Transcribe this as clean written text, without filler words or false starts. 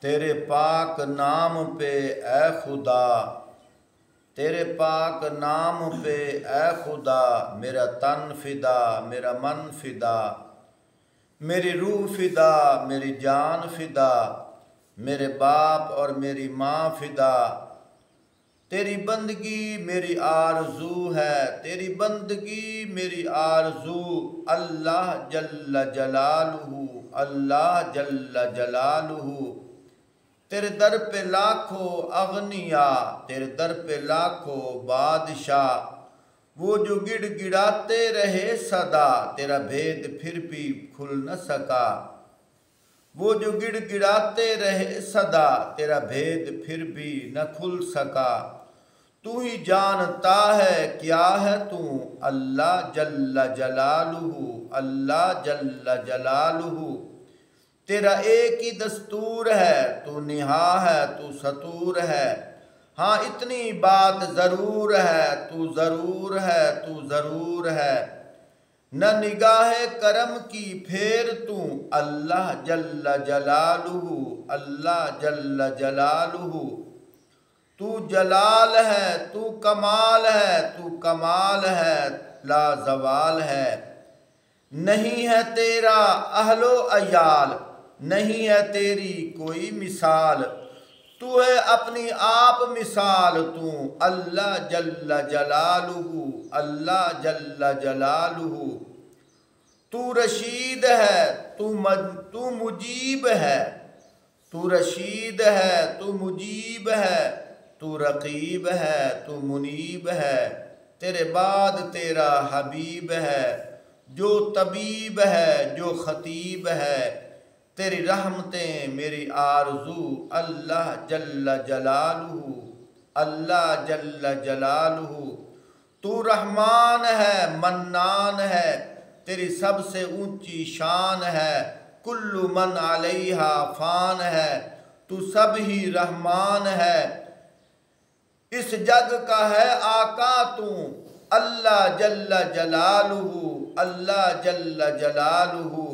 تیرے پاک نام پہ اے خدا، تیرے پاک نام پہ اے خدا، میرا تن فدا، میرا من فدا، میری روح فدا، میری جان فدا، میرے باپ اور میری ماں فدا۔ تیری بندگی میری آرزو ہے، تیری بندگی میری آرزو، اللہ جل جلالہ، اللہ جل جلالہ۔ تیرے در پہ لاکھوں اغنیا، تیرے در پہ لاکھوں بادشاہ، وہ جو گڑ گڑاتے رہے صدا، تیرا بھید پھر بھی کھل نہ سکا۔ وہ جو گڑ گڑاتے رہے صدا، تیرا بھید پھر بھی نہ کھل سکا۔ تو ہی جانتا ہے کیا ہے تو، اللہ جل جلالہ، اللہ جل جلالہ۔ تیرا ایک ہی دستور ہے، تو نہا ہے، تو ستور ہے۔ ہاں اتنی بات ضرور ہے، تو ضرور ہے، تو ضرور ہے۔ نہ نگاہ کرم کی پھیر تو، اللہ جل جلالہ، اللہ جل جلالہ۔ تو جلال ہے، تو کمال ہے، تو کمال ہے، لا زوال ہے۔ نہیں ہے تیرا اہل و عیال، نہیں ہے تیری کوئی مثال، تو ہے اپنی آپ مثال تو، اللہ جل جلالہ، اللہ جل جلالہ۔ تو رشید ہے، تو مجیب ہے، تو رشید ہے، تو مجیب ہے، تو رقیب ہے، تو منیب ہے۔ تیرے بعد تیرا حبیب ہے، جو طبیب ہے، جو خطیب ہے۔ تیری رحمتیں میری آرزو، اللہ جل جلالہ، اللہ جل جلالہ۔ تو رحمان ہے، منان ہے، تیری سب سے اونچی شان ہے۔ کل من علیہا فان ہے، تو سب ہی رحمان ہے۔ اس جگ کا ہے آقا تو، اللہ جل جلالہ، اللہ جل جلالہ۔